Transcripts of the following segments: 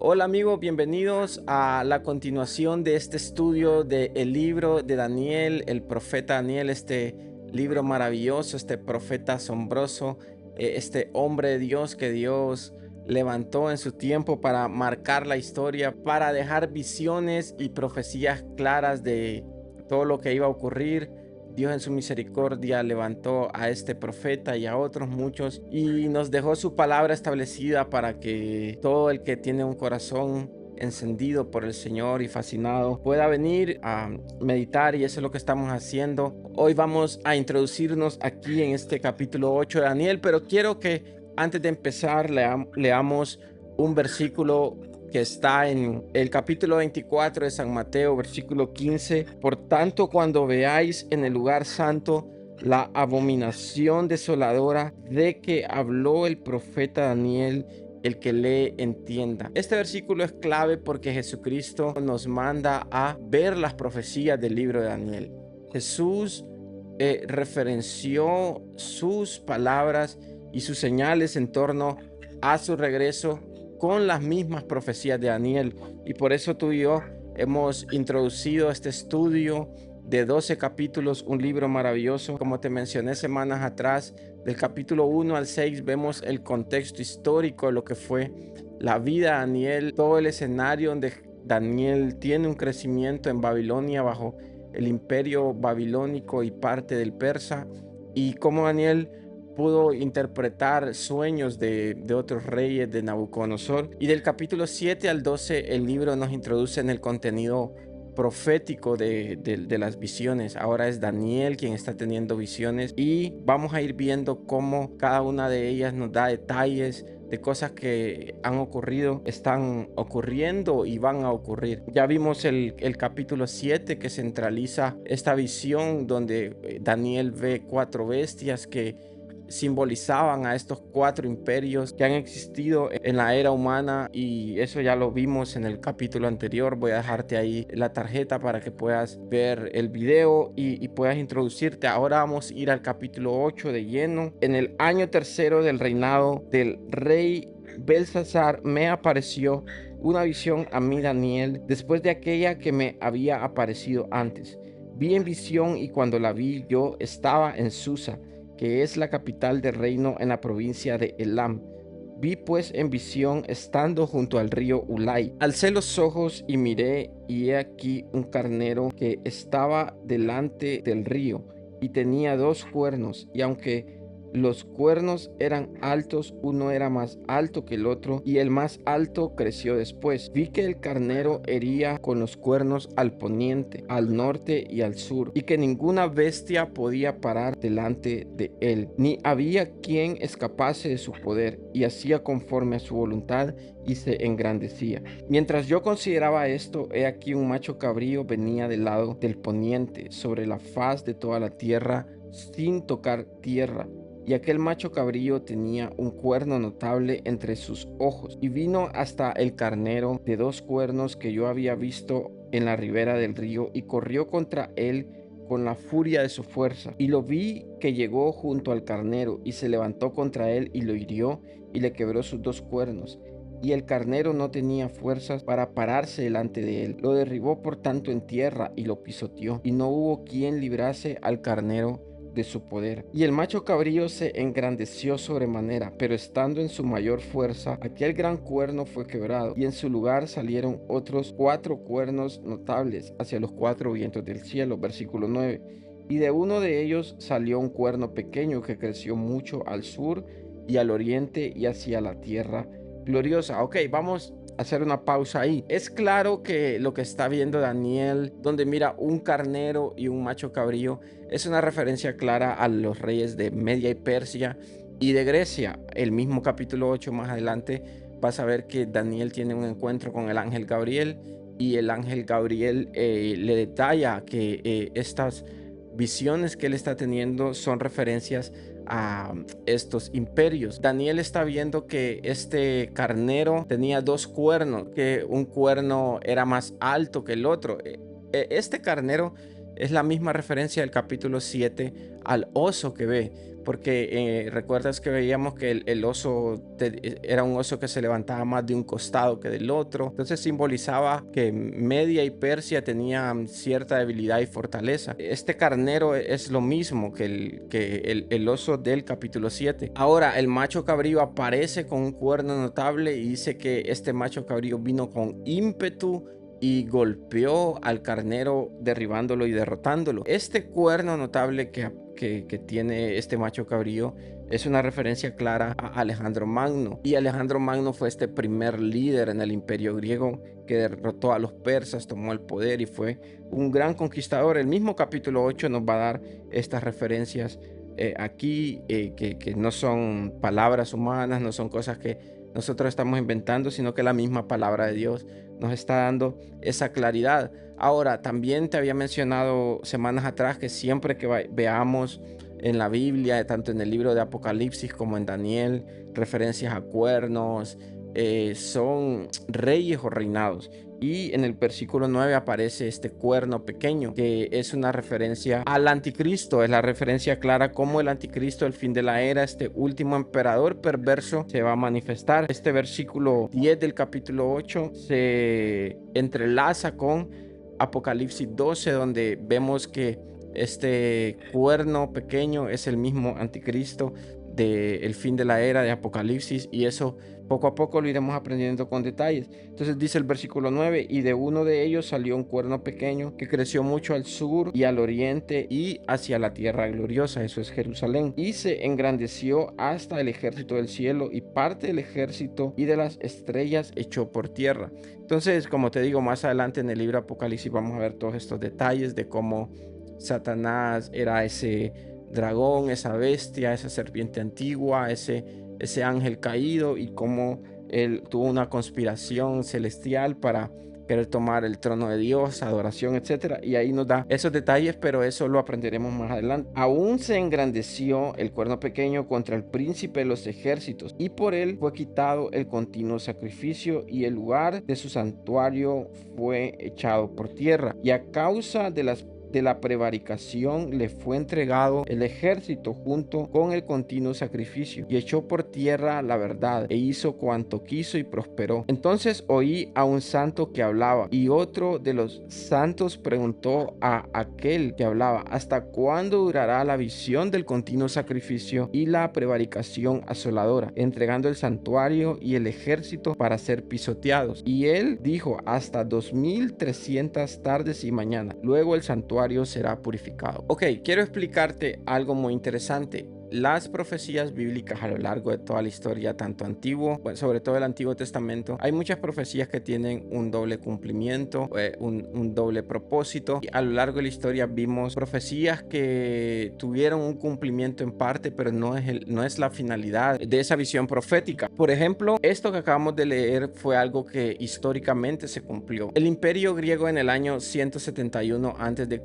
Hola amigos, bienvenidos a la continuación de este estudio del libro de Daniel, el profeta Daniel, este libro maravilloso, este profeta asombroso, este hombre de Dios que Dios levantó en su tiempo para marcar la historia, para dejar visiones y profecías claras de todo lo que iba a ocurrir. Dios en su misericordia levantó a este profeta y a otros muchos y nos dejó su palabra establecida para que todo el que tiene un corazón encendido por el Señor y fascinado pueda venir a meditar, y eso es lo que estamos haciendo. Hoy vamos a introducirnos aquí en este capítulo 8 de Daniel, pero quiero que antes de empezar leamos un versículo que está en el capítulo 24 de San Mateo, versículo 15. Por tanto, cuando veáis en el lugar santo la abominación desoladora de que habló el profeta Daniel, el que lee entienda. Este versículo es clave porque Jesucristo nos manda a ver las profecías del libro de Daniel. Jesús referenció sus palabras y sus señales en torno a su regreso con las mismas profecías de Daniel, y por eso tú y yo hemos introducido este estudio de 12 capítulos, un libro maravilloso. Como te mencioné semanas atrás, del capítulo 1 al 6 vemos el contexto histórico de lo que fue la vida de Daniel, todo el escenario donde Daniel tiene un crecimiento en Babilonia bajo el imperio babilónico y parte del persa, y cómo Daniel pudo interpretar sueños de otros reyes, de Nabucodonosor. Y del capítulo 7 al 12 el libro nos introduce en el contenido profético de las visiones. Ahora es Daniel quien está teniendo visiones, y vamos a ir viendo cómo cada una de ellas nos da detalles de cosas que han ocurrido, están ocurriendo y van a ocurrir. Ya vimos el capítulo 7, que centraliza esta visión donde Daniel ve 4 bestias que simbolizaban a estos 4 imperios que han existido en la era humana, y eso ya lo vimos en el capítulo anterior. Voy a dejarte ahí la tarjeta para que puedas ver el video y puedas introducirte. Ahora vamos a ir al capítulo 8 de lleno. En el año tercero del reinado del rey Belsasar me apareció una visión a mí, Daniel, después de aquella que me había aparecido antes. Vi en visión, y cuando la vi yo estaba en Susa, que es la capital del reino en la provincia de Elam. Vi pues en visión estando junto al río Ulai. Alcé los ojos y miré, y he aquí un carnero que estaba delante del río, y tenía 2 cuernos, y aunque los cuernos eran altos, uno era más alto que el otro, y el más alto creció después. Vi que el carnero hería con los cuernos al poniente, al norte y al sur, y que ninguna bestia podía parar delante de él, ni había quien escapase de su poder, y hacía conforme a su voluntad y se engrandecía. Mientras yo consideraba esto, he aquí un macho cabrío venía del lado del poniente, sobre la faz de toda la tierra, sin tocar tierra. Y aquel macho cabrío tenía un cuerno notable entre sus ojos, y vino hasta el carnero de 2 cuernos que yo había visto en la ribera del río, y corrió contra él con la furia de su fuerza. Y lo vi que llegó junto al carnero, y se levantó contra él, y lo hirió, y le quebró sus 2 cuernos. Y el carnero no tenía fuerzas para pararse delante de él. Lo derribó por tanto en tierra, y lo pisoteó, y no hubo quien librase al carnero de su poder. Y el macho cabrío se engrandeció sobremanera, pero estando en su mayor fuerza, aquel gran cuerno fue quebrado, y en su lugar salieron otros 4 cuernos notables hacia los 4 vientos del cielo. Versículo 9. Y de uno de ellos salió un cuerno pequeño que creció mucho al sur y al oriente y hacia la tierra gloriosa. Ok, vamos a hacer una pausa ahí. Es claro que lo que está viendo Daniel, donde mira un carnero y un macho cabrío, es una referencia clara a los reyes de Media y Persia y de Grecia. El mismo capítulo 8 más adelante vas a ver que Daniel tiene un encuentro con el ángel Gabriel, y el ángel Gabriel le detalla que estas visiones que él está teniendo son referencias a estos imperios. Daniel está viendo que este carnero tenía 2 cuernos, que un cuerno era más alto que el otro. Este carnero es la misma referencia del capítulo 7 al oso que ve. porque recuerdas que veíamos que el oso era un oso que se levantaba más de un costado que del otro. Entonces simbolizaba que Media y Persia tenían cierta debilidad y fortaleza. Este carnero es lo mismo que el oso del capítulo 7. Ahora, el macho cabrío aparece con un cuerno notable y dice que este macho cabrío vino con ímpetu y golpeó al carnero derribándolo y derrotándolo. Este cuerno notable que tiene este macho cabrío es una referencia clara a Alejandro Magno. Y Alejandro Magno fue este primer líder en el imperio griego que derrotó a los persas, tomó el poder y fue un gran conquistador. El mismo capítulo 8 nos va a dar estas referencias aquí, que no son palabras humanas, no son cosas que nosotros estamos inventando, sino que la misma palabra de Dios nos está dando esa claridad. Ahora, también te había mencionado semanas atrás que siempre que veamos en la Biblia, tanto en el libro de Apocalipsis como en Daniel, referencias a cuernos, son reyes o reinados. Y en el versículo 9 aparece este cuerno pequeño, que es una referencia al anticristo. Es la referencia clara cómo el anticristo, el fin de la era, este último emperador perverso, se va a manifestar. Este versículo 10 del capítulo 8 se entrelaza con Apocalipsis 12, donde vemos que este cuerno pequeño es el mismo anticristo del fin de la era de Apocalipsis, y eso poco a poco lo iremos aprendiendo con detalles. Entonces dice el versículo 9: y de uno de ellos salió un cuerno pequeño que creció mucho al sur y al oriente y hacia la tierra gloriosa, eso es Jerusalén, y se engrandeció hasta el ejército del cielo, y parte del ejército y de las estrellas echó por tierra. Entonces, como te digo, más adelante en el libro Apocalipsis vamos a ver todos estos detalles de cómo Satanás era ese dragón, esa bestia, esa serpiente antigua, ese ángel caído, y cómo él tuvo una conspiración celestial para querer tomar el trono de Dios, adoración, etcétera. Y ahí nos da esos detalles, pero eso lo aprenderemos más adelante. Aún se engrandeció el cuerno pequeño contra el príncipe de los ejércitos, y por él fue quitado el continuo sacrificio, y el lugar de su santuario fue echado por tierra. Y a causa de la prevaricación le fue entregado el ejército junto con el continuo sacrificio, y echó por tierra la verdad, e hizo cuanto quiso y prosperó. Entonces oí a un santo que hablaba, y otro de los santos preguntó a aquel que hablaba: ¿hasta cuándo durará la visión del continuo sacrificio y la prevaricación asoladora, entregando el santuario y el ejército para ser pisoteados? Y él dijo: hasta 2300 tardes y mañana, luego el santuario será purificado. Ok, quiero explicarte algo muy interesante. Las profecías bíblicas a lo largo de toda la historia, tanto antiguo, bueno, sobre todo el Antiguo Testamento, hay muchas profecías que tienen un doble cumplimiento, un doble propósito. Y a lo largo de la historia vimos profecías que tuvieron un cumplimiento en parte, pero no es la finalidad de esa visión profética. Por ejemplo, esto que acabamos de leer fue algo que históricamente se cumplió. El imperio griego en el año 171 a.C.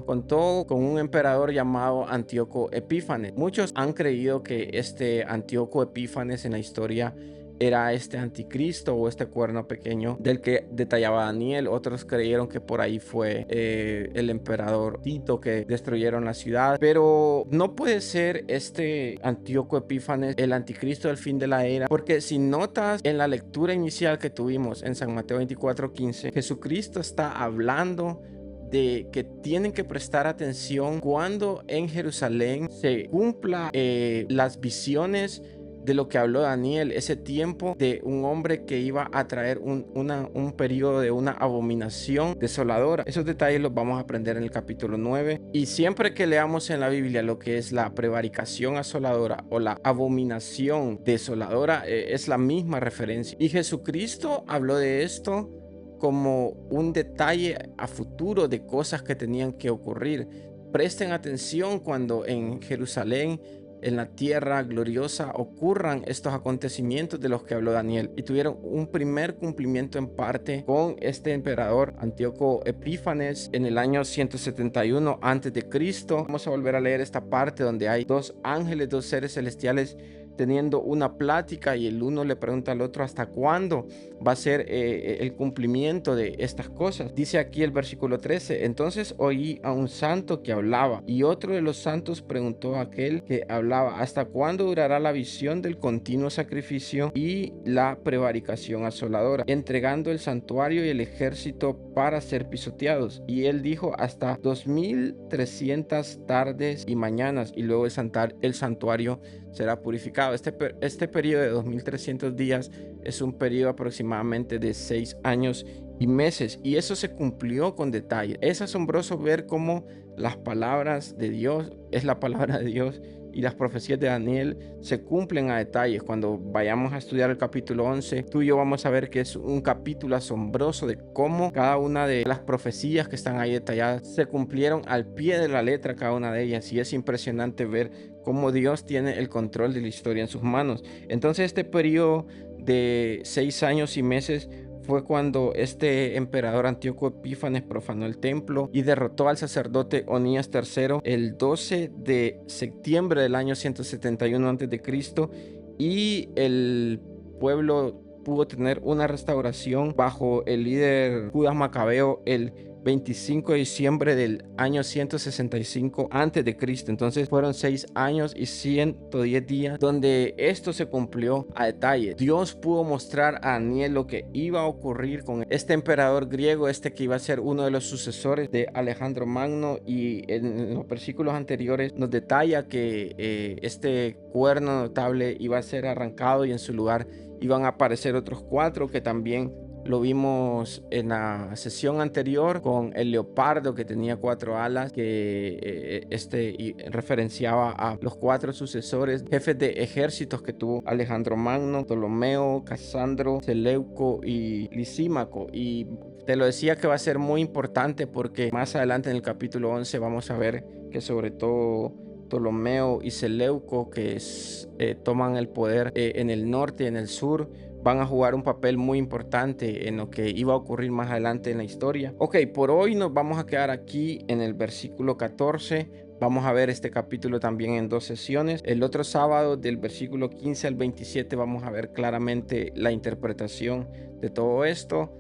contó con un emperador llamado Antíoco Epífanes. Muchos han creído que este Antíoco Epífanes en la historia era este anticristo o este cuerno pequeño del que detallaba Daniel. Otros creyeron que por ahí fue el emperador Tito, que destruyeron la ciudad, pero no puede ser este Antíoco Epífanes el anticristo del fin de la era, porque si notas en la lectura inicial que tuvimos en San Mateo 24:15, Jesucristo está hablando de que tienen que prestar atención cuando en Jerusalén se cumpla las visiones de lo que habló Daniel, ese tiempo de un hombre que iba a traer un periodo de una abominación desoladora. Esos detalles los vamos a aprender en el capítulo 9. Y siempre que leamos en la Biblia lo que es la prevaricación asoladora o la abominación desoladora, es la misma referencia. Y Jesucristo habló de esto como un detalle a futuro de cosas que tenían que ocurrir. Presten atención cuando en Jerusalén, en la tierra gloriosa, ocurran estos acontecimientos de los que habló Daniel. Y tuvieron un primer cumplimiento en parte con este emperador Antíoco Epífanes en el año 171 a.C. Vamos a volver a leer esta parte donde hay dos ángeles, dos seres celestiales teniendo una plática y el uno le pregunta al otro hasta cuándo va a ser el cumplimiento de estas cosas. Dice aquí el versículo 13: entonces oí a un santo que hablaba, y otro de los santos preguntó a aquel que hablaba: ¿hasta cuándo durará la visión del continuo sacrificio y la prevaricación asoladora, entregando el santuario y el ejército para ser pisoteados? Y él dijo: hasta 2300 tardes y mañanas, y luego el santuario será purificado. Este periodo de 2300 días es un periodo aproximadamente de 6 años y meses, y eso se cumplió con detalle. Es asombroso ver cómo las palabras de Dios, es la palabra de Dios, y las profecías de Daniel se cumplen a detalles. Cuando vayamos a estudiar el capítulo 11, tú y yo vamos a ver que es un capítulo asombroso de cómo cada una de las profecías que están ahí detalladas se cumplieron al pie de la letra, cada una de ellas, y es impresionante ver cómo Dios tiene el control de la historia en sus manos. Entonces este periodo de 6 años y meses fue cuando este emperador Antíoco Epífanes profanó el templo y derrotó al sacerdote Onías III el 12 de septiembre del año 171 a.C. y el pueblo pudo tener una restauración bajo el líder Judas Macabeo el 25 de diciembre del año 165 a.C. Entonces fueron 6 años y 110 días donde esto se cumplió a detalle. Dios pudo mostrar a Daniel lo que iba a ocurrir con este emperador griego, que iba a ser uno de los sucesores de Alejandro Magno, y en los versículos anteriores nos detalla que este cuerno notable iba a ser arrancado y en su lugar iban a aparecer otros 4 que también lo vimos en la sesión anterior con el leopardo que tenía 4 alas, que referenciaba a los 4 sucesores, jefes de ejércitos que tuvo Alejandro Magno: Ptolomeo, Casandro, Seleuco y Lisímaco. Y te lo decía que va a ser muy importante porque más adelante en el capítulo 11 vamos a ver que sobre todo Ptolomeo y Seleuco, que toman el poder en el norte y en el sur, van a jugar un papel muy importante en lo que iba a ocurrir más adelante en la historia. Ok, por hoy nos vamos a quedar aquí en el versículo 14. Vamos a ver este capítulo también en 2 sesiones. El otro sábado, del versículo 15 al 27, vamos a ver claramente la interpretación de todo esto.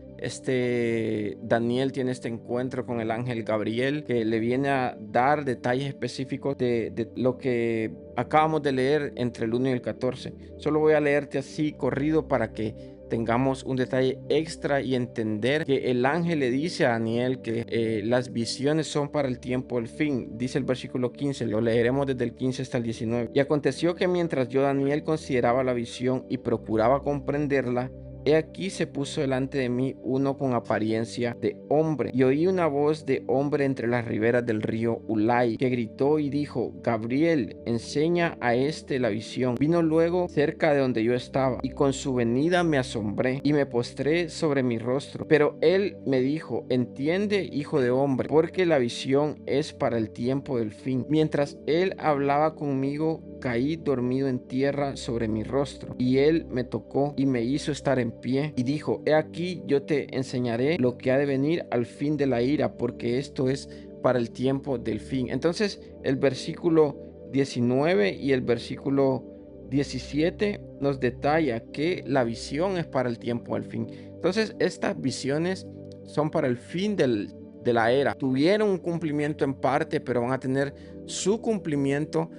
Daniel tiene este encuentro con el ángel Gabriel, que le viene a dar detalles específicos de lo que acabamos de leer entre el 1 y el 14. Solo voy a leerte así corrido para que tengamos un detalle extra y entender que el ángel le dice a Daniel que las visiones son para el tiempo del fin. Dice el versículo 15, lo leeremos desde el 15 hasta el 19. Y aconteció que mientras yo, Daniel, consideraba la visión y procuraba comprenderla, he aquí se puso delante de mí uno con apariencia de hombre, y oí una voz de hombre entre las riberas del río Ulai, que gritó y dijo: Gabriel, enseña a la visión. Vino luego cerca de donde yo estaba, y con su venida me asombré, y me postré sobre mi rostro. Pero él me dijo: entiende, hijo de hombre, porque la visión es para el tiempo del fin. Mientras él hablaba conmigo, caí dormido en tierra sobre mi rostro, y él me tocó y me hizo estar en pie, y dijo: he aquí, yo te enseñaré lo que ha de venir al fin de la ira, porque esto es para el tiempo del fin. Entonces el versículo 19 y el versículo 17 nos detalla que la visión es para el tiempo del fin. Entonces estas visiones son para el fin de la era. Tuvieron un cumplimiento en parte, pero van a tener su cumplimiento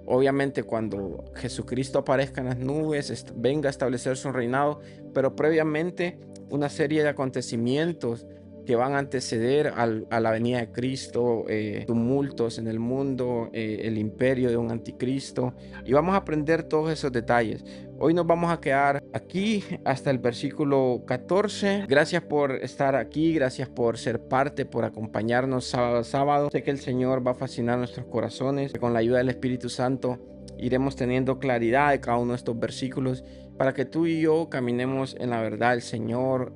obviamente cuando Jesucristo aparezca en las nubes, venga a establecer su reinado, pero previamente una serie de acontecimientos que van a anteceder a la venida de Cristo, tumultos en el mundo, el imperio de un anticristo, y vamos a aprender todos esos detalles. Hoy nos vamos a quedar aquí hasta el versículo 14. Gracias por estar aquí, gracias por ser parte, por acompañarnos sábado a sábado. Sé que el Señor va a fascinar nuestros corazones, que con la ayuda del Espíritu Santo iremos teniendo claridad de cada uno de estos versículos para que tú y yo caminemos en la verdad del Señor,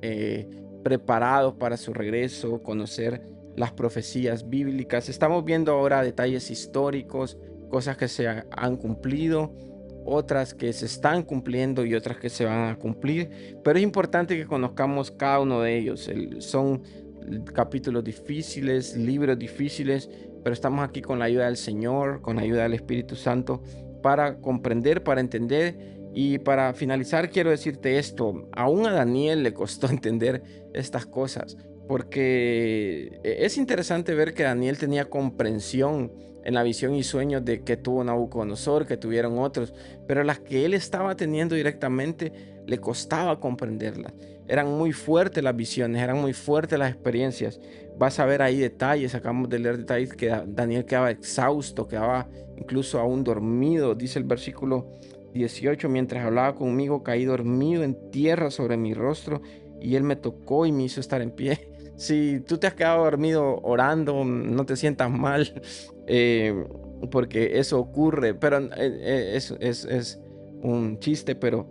preparados para su regreso, conocer las profecías bíblicas. Estamos viendo ahora detalles históricos, cosas que se han cumplido, otras que se están cumpliendo y otras que se van a cumplir, pero es importante que conozcamos cada uno de ellos. Son capítulos difíciles, libros difíciles, pero estamos aquí con la ayuda del Señor, con la ayuda del Espíritu Santo, para comprender, para entender. Y para finalizar, quiero decirte esto, aún a Daniel le costó entender estas cosas, porque es interesante ver que Daniel tenía comprensión en la visión y sueños de que tuvo Nabucodonosor, que tuvieron otros, pero las que él estaba teniendo directamente le costaba comprenderlas. Eran muy fuertes las visiones, eran muy fuertes las experiencias. Vas a ver ahí detalles, acabamos de leer detalles que Daniel quedaba exhausto, quedaba incluso aún dormido, dice el versículo 18, mientras hablaba conmigo, caí dormido en tierra sobre mi rostro y él me tocó y me hizo estar en pie. Si tú te has quedado dormido orando, no te sientas mal, eh, porque eso ocurre, pero es un chiste, pero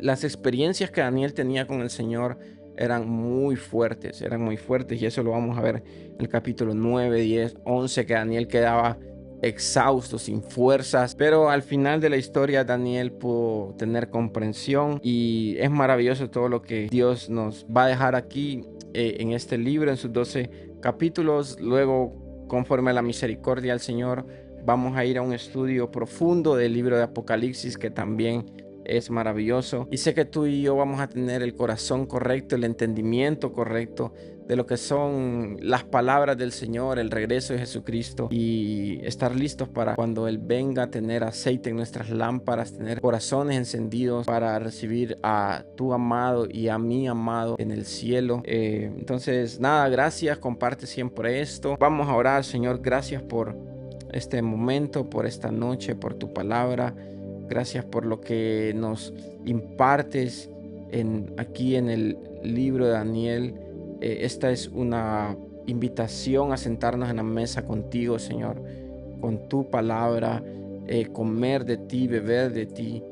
las experiencias que Daniel tenía con el Señor eran muy fuertes y eso lo vamos a ver en el capítulo 9, 10, 11, que Daniel quedaba exhausto, sin fuerzas, pero al final de la historia Daniel pudo tener comprensión y es maravilloso todo lo que Dios nos va a dejar aquí en este libro, en sus 12 capítulos. Luego, conforme a la misericordia del Señor, vamos a ir a un estudio profundo del libro de Apocalipsis, que también es maravilloso, y sé que tú y yo vamos a tener el corazón correcto, el entendimiento correcto de lo que son las palabras del Señor, el regreso de Jesucristo, y estar listos para cuando Él venga, tener aceite en nuestras lámparas, tener corazones encendidos para recibir a tu amado y a mi amado en el cielo. Entonces nada, gracias, comparte siempre esto. Vamos a orar. Señor, gracias por este momento, por esta noche, por tu palabra. Gracias por lo que nos impartes aquí en el libro de Daniel. Esta es una invitación a sentarnos en la mesa contigo, Señor, con tu palabra, comer de ti, beber de ti.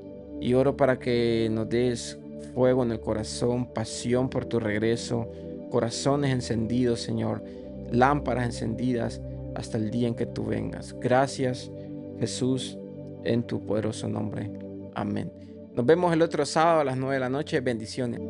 Y oro para que nos des fuego en el corazón, pasión por tu regreso, corazones encendidos, Señor, lámparas encendidas hasta el día en que tú vengas. Gracias, Jesús, en tu poderoso nombre. Amén. Nos vemos el otro sábado a las 9 de la noche. Bendiciones.